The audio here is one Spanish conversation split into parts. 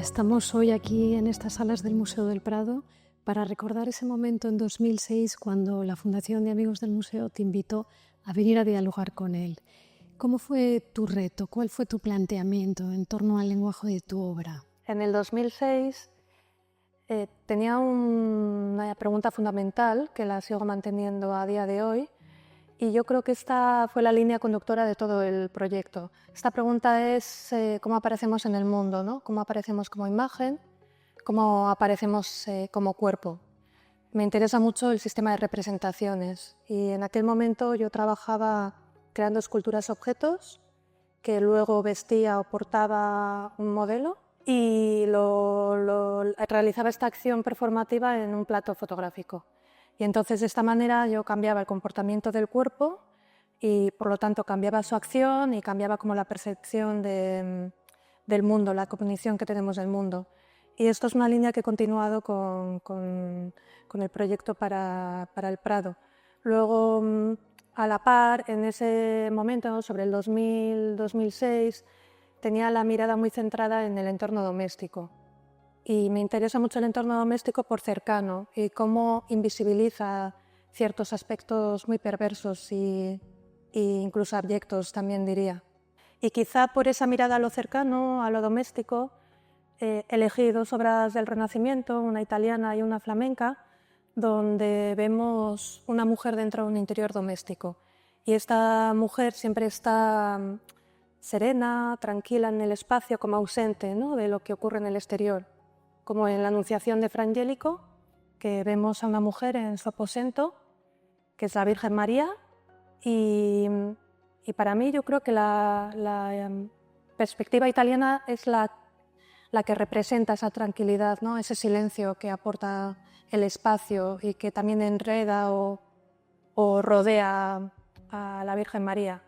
Estamos hoy aquí en estas salas del Museo del Prado para recordar ese momento en 2006 cuando la Fundación de Amigos del Museo te invitó a venir a dialogar con él. ¿Cómo fue tu reto? ¿Cuál fue tu planteamiento en torno al lenguaje de tu obra? En el 2006 tenía una pregunta fundamental que la sigo manteniendo a día de hoy, y yo creo que esta fue la línea conductora de todo el proyecto. Esta pregunta es cómo aparecemos en el mundo, ¿no? Cómo aparecemos como imagen, cómo aparecemos como cuerpo. Me interesa mucho el sistema de representaciones, y en aquel momento yo trabajaba creando esculturas objetos que luego vestía o portaba un modelo y realizaba esta acción performativa en un plato fotográfico. Y entonces de esta manera yo cambiaba el comportamiento del cuerpo y por lo tanto cambiaba su acción y cambiaba como la percepción del mundo, la cognición que tenemos del mundo. Y esto es una línea que he continuado con el proyecto para el Prado. Luego, a la par, en ese momento, sobre el 2000-2006, tenía la mirada muy centrada en el entorno doméstico. Y me interesa mucho el entorno doméstico por cercano y cómo invisibiliza ciertos aspectos muy perversos e incluso abyectos, también diría. Y quizá por esa mirada a lo cercano, a lo doméstico, elegí dos obras del Renacimiento, una italiana y una flamenca, donde vemos una mujer dentro de un interior doméstico. Y esta mujer siempre está serena, tranquila en el espacio, como ausente, ¿no?, de lo que ocurre en el exterior. Como en la Anunciación de Fra Angelico, que vemos a una mujer en su aposento, que es la Virgen María, y para mí yo creo que la perspectiva italiana es la que representa esa tranquilidad, ¿no?, ese silencio que aporta el espacio y que también enreda o rodea a la Virgen María.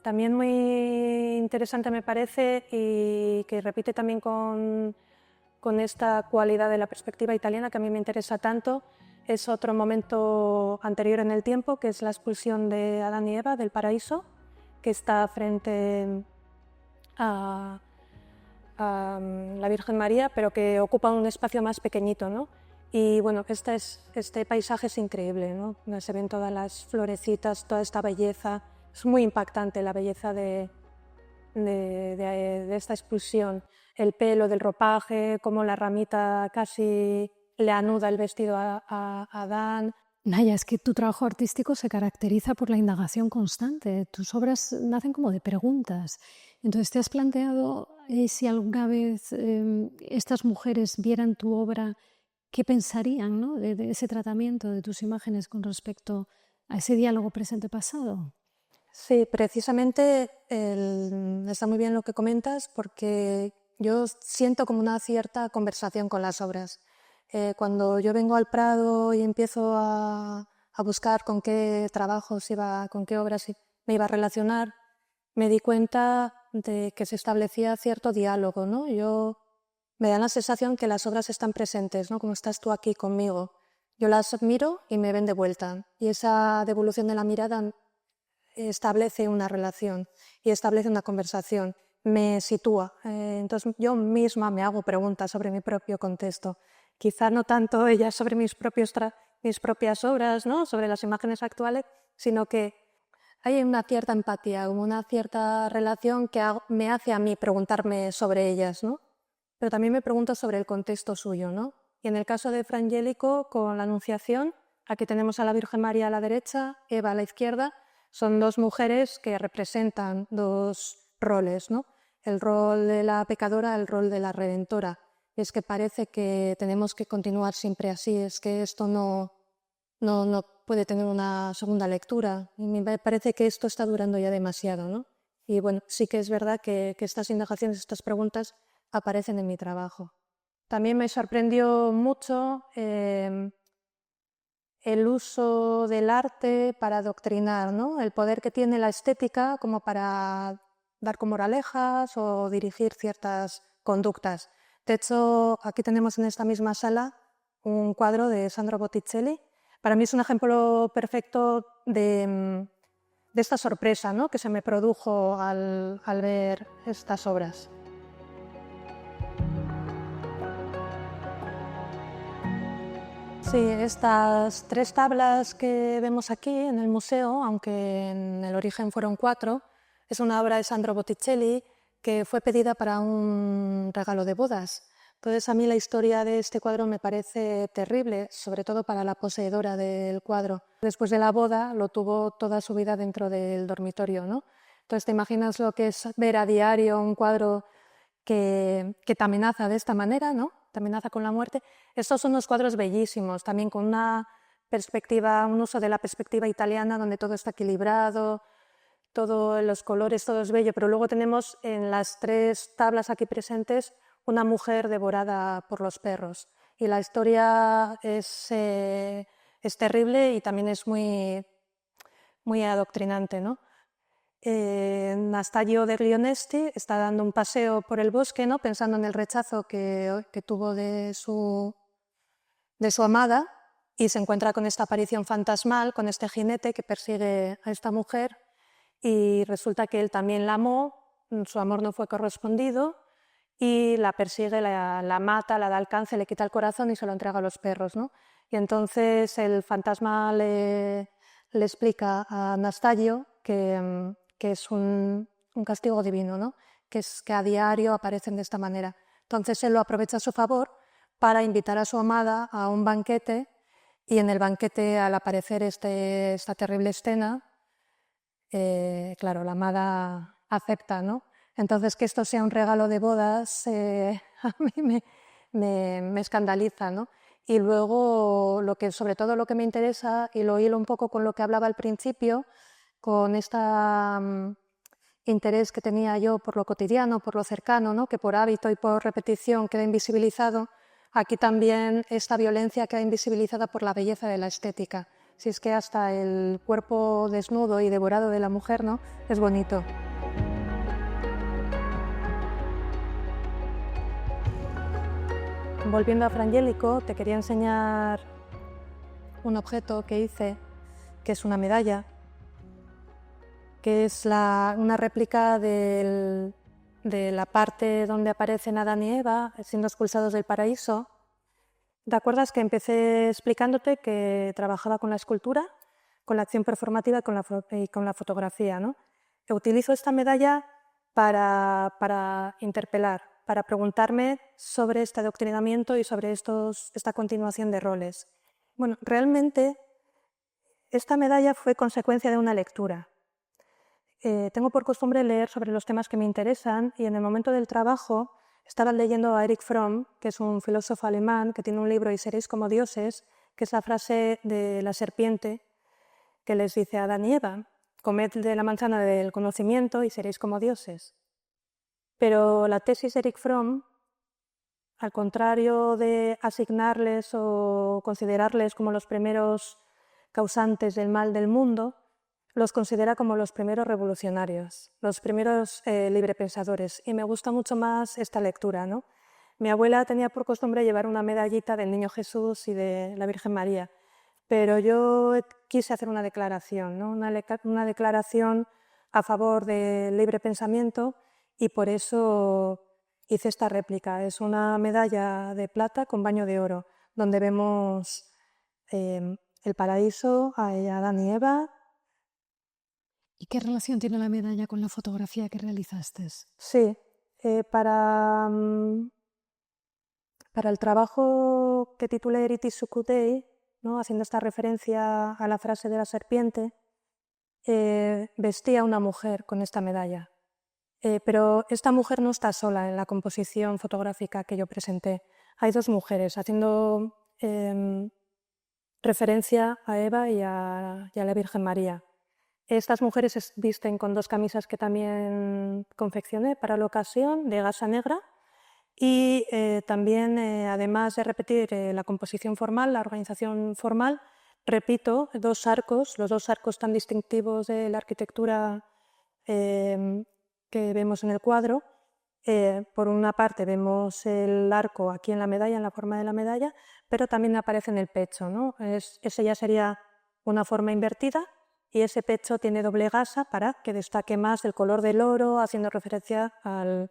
También muy interesante me parece, y que repite también con esta cualidad de la perspectiva italiana que a mí me interesa tanto, es otro momento anterior en el tiempo, que es la expulsión de Adán y Eva del paraíso, que está frente a la Virgen María, pero que ocupa un espacio más pequeñito, ¿no? Y bueno, este paisaje es increíble, ¿no? Donde se ven todas las florecitas, toda esta belleza. Es muy impactante la belleza de esta expulsión. El pelo del ropaje, como la ramita casi le anuda el vestido a Adán. Naya, es que tu trabajo artístico se caracteriza por la indagación constante. Tus obras nacen como de preguntas. Entonces, ¿te has planteado si alguna vez estas mujeres vieran tu obra, qué pensarían, ¿no?, de ese tratamiento de tus imágenes con respecto a ese diálogo presente-pasado? Sí, precisamente está muy bien lo que comentas, porque yo siento como una cierta conversación con las obras. Cuando yo vengo al Prado y empiezo a buscar con qué trabajos con qué obras me iba a relacionar, me di cuenta de que se establecía cierto diálogo, ¿no? Me da la sensación que las obras están presentes, ¿no?, como estás tú aquí conmigo. Yo las miro y me ven de vuelta, y esa devolución de la mirada establece una relación y establece una conversación, me sitúa. Entonces yo misma me hago preguntas sobre mi propio contexto. Quizá no tanto ellas sobre mis propias obras, ¿no?, sobre las imágenes actuales, sino que hay una cierta empatía, una cierta relación que me hace a mí preguntarme sobre ellas, ¿no? Pero también me pregunto sobre el contexto suyo, ¿no? Y en el caso de Fra Angelico, con la Anunciación, aquí tenemos a la Virgen María a la derecha, Eva a la izquierda. Son dos mujeres que representan dos roles, ¿no? El rol de la pecadora, el rol de la redentora. Es que parece que tenemos que continuar siempre así, es que esto no puede tener una segunda lectura. Y me parece que esto está durando ya demasiado, ¿no? Y bueno, sí que es verdad que estas indagaciones, estas preguntas aparecen en mi trabajo. También me sorprendió mucho el uso del arte para adoctrinar, ¿no? El poder que tiene la estética como para dar como moralejas o dirigir ciertas conductas. De hecho, aquí tenemos en esta misma sala un cuadro de Sandro Botticelli. Para mí es un ejemplo perfecto de esta sorpresa, ¿no?, que se me produjo al ver estas obras. Sí, estas 3 tablas que vemos aquí en el museo, aunque en el origen fueron 4, es una obra de Sandro Botticelli que fue pedida para un regalo de bodas. Entonces a mí la historia de este cuadro me parece terrible, sobre todo para la poseedora del cuadro. Después de la boda lo tuvo toda su vida dentro del dormitorio, ¿no? Entonces te imaginas lo que es ver a diario un cuadro que te amenaza de esta manera, ¿no? Te amenaza con la muerte. Estos son unos cuadros bellísimos, también con una perspectiva, un uso de la perspectiva italiana donde todo está equilibrado, todos los colores, todo es bello, pero luego tenemos en las 3 tablas aquí presentes una mujer devorada por los perros. Y la historia es terrible y también es muy, muy adoctrinante, ¿no? Nastagio degli Onesti está dando un paseo por el bosque, ¿no? Pensando en el rechazo que tuvo de su amada, y se encuentra con esta aparición fantasmal, con este jinete que persigue a esta mujer, y resulta que él también la amó, su amor no fue correspondido, y la persigue, la mata, la da alcance, le quita el corazón y se lo entrega a los perros, ¿no? Y entonces el fantasma le explica a Nastagio que es un castigo divino, ¿no? Que es que a diario aparecen de esta manera. Entonces él lo aprovecha a su favor para invitar a su amada a un banquete, y en el banquete, al aparecer esta terrible escena, claro, la amada acepta, ¿no? Entonces, que esto sea un regalo de bodas a mí me escandaliza, ¿no? Y luego, sobre todo lo que me interesa, y lo hilo un poco con lo que hablaba al principio, con este interés que tenía yo por lo cotidiano, por lo cercano, ¿no? Que por hábito y por repetición queda invisibilizado, aquí también esta violencia queda invisibilizada por la belleza de la estética. Si es que hasta el cuerpo desnudo y devorado de la mujer, ¿no? Es bonito. Volviendo a Fra Angelico, te quería enseñar un objeto que hice, que es una medalla, que es una réplica de la parte donde aparecen Adán y Eva siendo expulsados del paraíso. ¿Te acuerdas que empecé explicándote que trabajaba con la escultura, con la acción performativa y con la fotografía, ¿no? Utilizo esta medalla para interpelar, para preguntarme sobre este adoctrinamiento y sobre esta continuación de roles. Bueno, realmente esta medalla fue consecuencia de una lectura. Tengo por costumbre leer sobre los temas que me interesan, y en el momento del trabajo estaba leyendo a Erich Fromm, que es un filósofo alemán que tiene un libro, Y seréis como dioses, que es la frase de la serpiente que les dice a Adán y Eva: comed de la manzana del conocimiento y seréis como dioses. Pero la tesis de Erich Fromm, al contrario de asignarles o considerarles como los primeros causantes del mal del mundo, los considera como los primeros revolucionarios, los primeros librepensadores. Y me gusta mucho más esta lectura, ¿no? Mi abuela tenía por costumbre llevar una medallita del Niño Jesús y de la Virgen María, pero yo quise hacer una declaración, ¿no? Una declaración a favor del libre pensamiento, y por eso hice esta réplica. Es una medalla de plata con baño de oro, donde vemos el paraíso, a Adán y Eva. ¿Y qué relación tiene la medalla con la fotografía que realizaste? Sí, para el trabajo que titulé Eritis Sucutei, ¿no? Haciendo esta referencia a la frase de la serpiente, vestía a una mujer con esta medalla. Pero esta mujer no está sola en la composición fotográfica que yo presenté. Hay 2 mujeres haciendo referencia a Eva y a la Virgen María. Estas mujeres visten con 2 camisas que también confeccioné para la ocasión, de gasa negra, y también, además de repetir la composición formal, la organización formal, repito 2 arcos, los 2 arcos tan distintivos de la arquitectura que vemos en el cuadro. Por una parte vemos el arco aquí en la medalla, en la forma de la medalla, pero también aparece en el pecho, ¿no? Ese ya sería una forma invertida, y ese pecho tiene doble gasa para que destaque más el color del oro, haciendo referencia al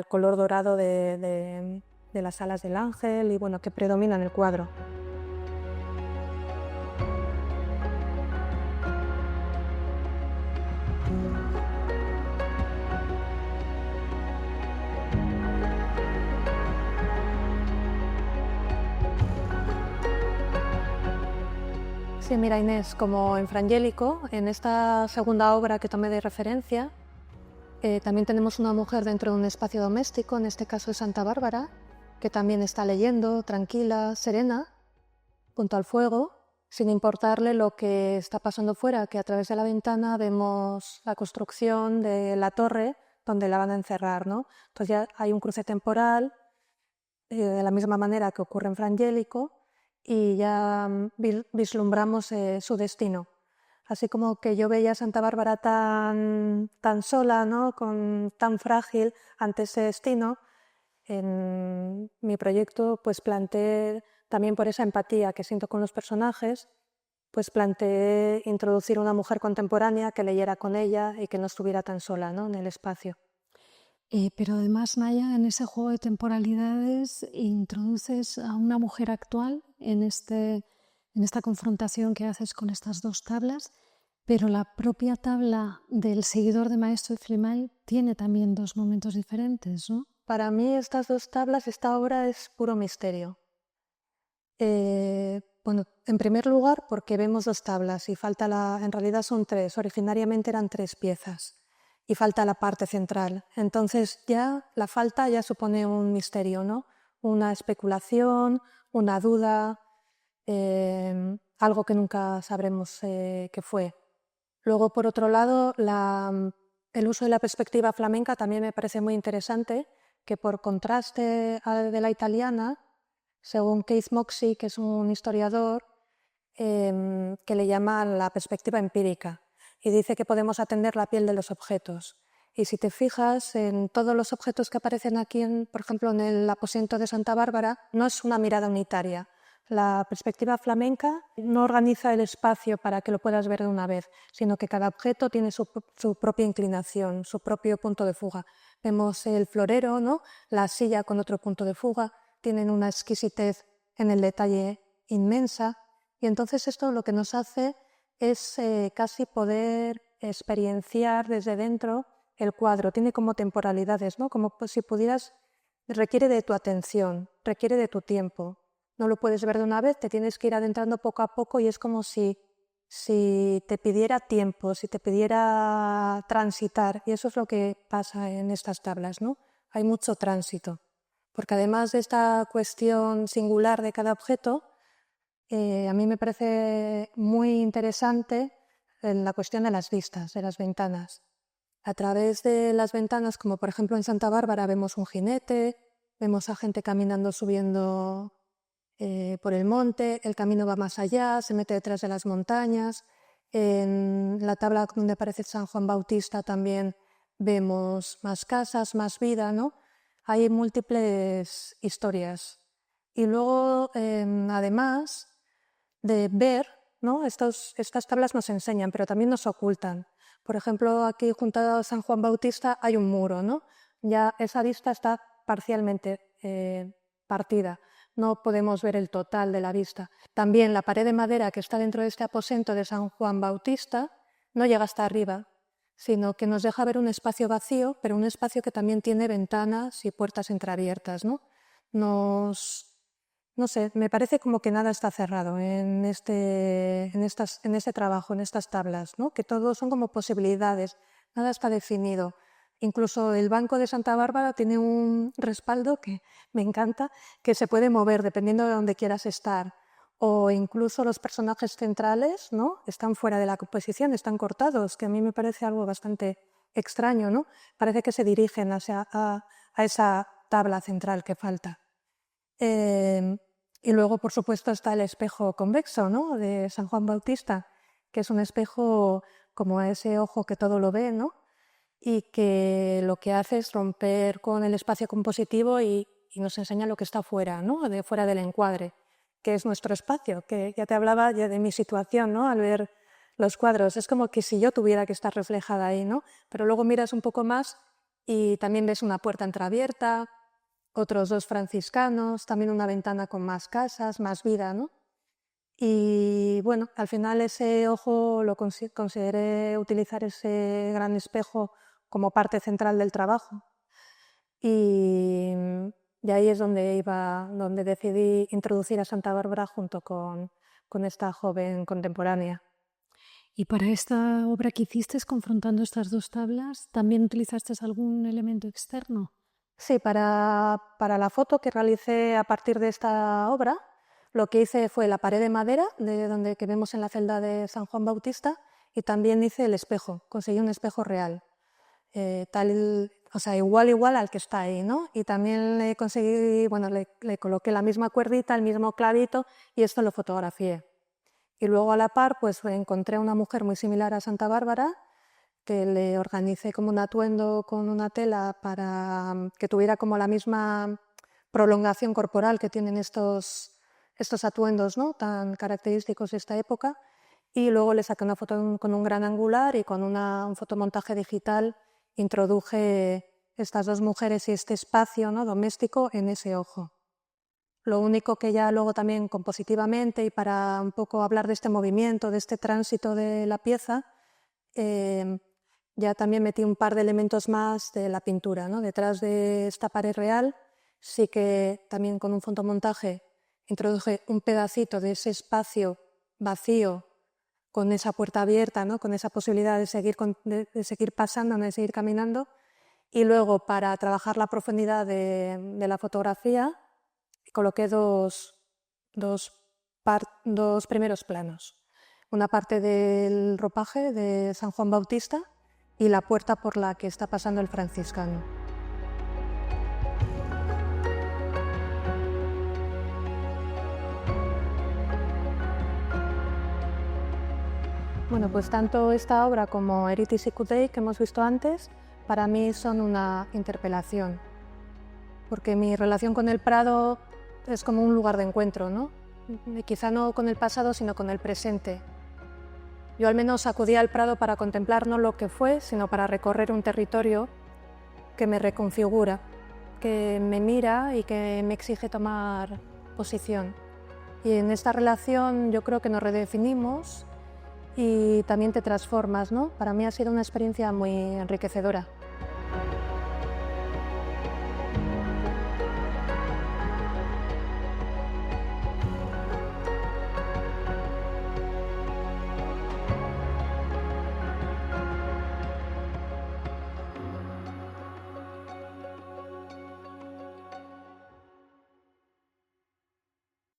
color dorado de las alas del ángel, y bueno, que predomina en el cuadro. Sí, mira Inés, como en Frangélico, en esta segunda obra que tomé de referencia, también tenemos una mujer dentro de un espacio doméstico, en este caso es Santa Bárbara, que también está leyendo, tranquila, serena, junto al fuego, sin importarle lo que está pasando fuera, que a través de la ventana vemos la construcción de la torre donde la van a encerrar, ¿no? Entonces ya hay un cruce temporal, de la misma manera que ocurre en Frangélico, y ya vislumbramos su destino. Así como que yo veía a Santa Bárbara tan sola, ¿no? Tan frágil ante ese destino, en mi proyecto pues planteé, también por esa empatía que siento con los personajes, pues planteé introducir una mujer contemporánea que leyera con ella y que no estuviera tan sola, ¿no? En el espacio. Pero además, Naya, en ese juego de temporalidades introduces a una mujer actual en esta confrontación que haces con estas dos tablas, pero la propia tabla del seguidor de Maestro de Flimail tiene también dos momentos diferentes, ¿no? Para mí estas dos tablas, esta obra es puro misterio. Bueno, en primer lugar porque vemos dos tablas y en realidad son tres, originariamente eran tres piezas y falta la parte central. Entonces ya la falta ya supone un misterio, ¿no? Una especulación, una duda, algo que nunca sabremos qué fue. Luego, por otro lado, el uso de la perspectiva flamenca también me parece muy interesante, que por contraste al de la italiana, según Keith Moxie, que es un historiador, que le llama la perspectiva empírica, y dice que podemos atender la piel de los objetos. Y si te fijas en todos los objetos que aparecen aquí, por ejemplo, en el aposento de Santa Bárbara, no es una mirada unitaria. La perspectiva flamenca no organiza el espacio para que lo puedas ver de una vez, sino que cada objeto tiene su propia inclinación, su propio punto de fuga. Vemos el florero, ¿no? La silla con otro punto de fuga, tienen una exquisitez en el detalle inmensa, y entonces esto lo que nos hace es casi poder experienciar desde dentro el cuadro. Tiene como temporalidades, ¿no? Como si pudieras, requiere de tu atención, requiere de tu tiempo. No lo puedes ver de una vez, te tienes que ir adentrando poco a poco y es como si te pidiera tiempo, si te pidiera transitar, y eso es lo que pasa en estas tablas, ¿no? Hay mucho tránsito, porque además de esta cuestión singular de cada objeto, a mí me parece muy interesante la cuestión de las vistas, de las ventanas. A través de las ventanas, como por ejemplo en Santa Bárbara, vemos un jinete, vemos a gente caminando, subiendo por el monte, el camino va más allá, se mete detrás de las montañas. En la tabla donde aparece San Juan Bautista también vemos más casas, más vida, ¿no? Hay múltiples historias. Y luego, además de ver, ¿no? Estas tablas nos enseñan, pero también nos ocultan. Por ejemplo, aquí junto a San Juan Bautista hay un muro, ¿no? Ya esa vista está parcialmente partida. No podemos ver el total de la vista. También la pared de madera que está dentro de este aposento de San Juan Bautista no llega hasta arriba, sino que nos deja ver un espacio vacío, pero un espacio que también tiene ventanas y puertas entreabiertas, ¿no? No sé, me parece como que nada está cerrado en este trabajo, en estas tablas, ¿no? Que todo son como posibilidades, nada está definido. Incluso el banco de Santa Bárbara tiene un respaldo que me encanta, que se puede mover dependiendo de donde quieras estar. O incluso los personajes centrales, ¿no? Están fuera de la composición, están cortados, que a mí me parece algo bastante extraño, ¿no? Parece que se dirigen a esa tabla central que falta. Y luego, por supuesto, está el espejo convexo, ¿no? De San Juan Bautista, que es un espejo como ese ojo que todo lo ve, ¿no? Y que lo que hace es romper con el espacio compositivo y nos enseña lo que está fuera, ¿no? De fuera del encuadre, que es nuestro espacio, que ya te hablaba ya de mi situación, ¿no? Al ver los cuadros, es como que si yo tuviera que estar reflejada ahí, ¿no? Pero luego miras un poco más y también ves una puerta entreabierta, otros dos franciscanos, también una ventana con más casas, más vida, ¿no? Y bueno, al final ese ojo lo consideré utilizar ese gran espejo como parte central del trabajo. Y ahí es donde decidí introducir a Santa Bárbara junto con con esta joven contemporánea. Y para esta obra que hiciste confrontando estas dos tablas, ¿también utilizaste algún elemento externo? Sí, para la foto que realicé a partir de esta obra, lo que hice fue la pared de madera que vemos en la celda de San Juan Bautista, y también hice el espejo, conseguí un espejo real, igual al que está ahí, ¿no? Y también le coloqué la misma cuerdita, el mismo clavito, y esto lo fotografié. Y luego a la par pues encontré a una mujer muy similar a Santa Bárbara, que le organicé como un atuendo con una tela para que tuviera como la misma prolongación corporal que tienen estos atuendos, ¿no?, tan característicos de esta época. Y luego le saqué una foto con un gran angular, y con un fotomontaje digital introduje estas dos mujeres y este espacio, ¿no?, doméstico en ese ojo. Lo único que ya luego también compositivamente, y para un poco hablar de este movimiento, de este tránsito de la pieza, ya también metí un par de elementos más de la pintura, ¿no? Detrás de esta pared real sí que también con un fotomontaje introduje un pedacito de ese espacio vacío con esa puerta abierta, ¿no?, con esa posibilidad de seguir pasando, de seguir caminando. Y luego, para trabajar la profundidad de la fotografía, coloqué dos primeros planos. Una parte del ropaje de San Juan Bautista y la puerta por la que está pasando el franciscano. Bueno, pues tanto esta obra como Eritis y Cudey, que hemos visto antes, para mí son una interpelación, porque mi relación con el Prado es como un lugar de encuentro, ¿no? Quizá no con el pasado, sino con el presente. Yo al menos acudía al Prado para contemplar no lo que fue, sino para recorrer un territorio que me reconfigura, que me mira y que me exige tomar posición. Y en esta relación yo creo que nos redefinimos y también te transformas, ¿no? Para mí ha sido una experiencia muy enriquecedora.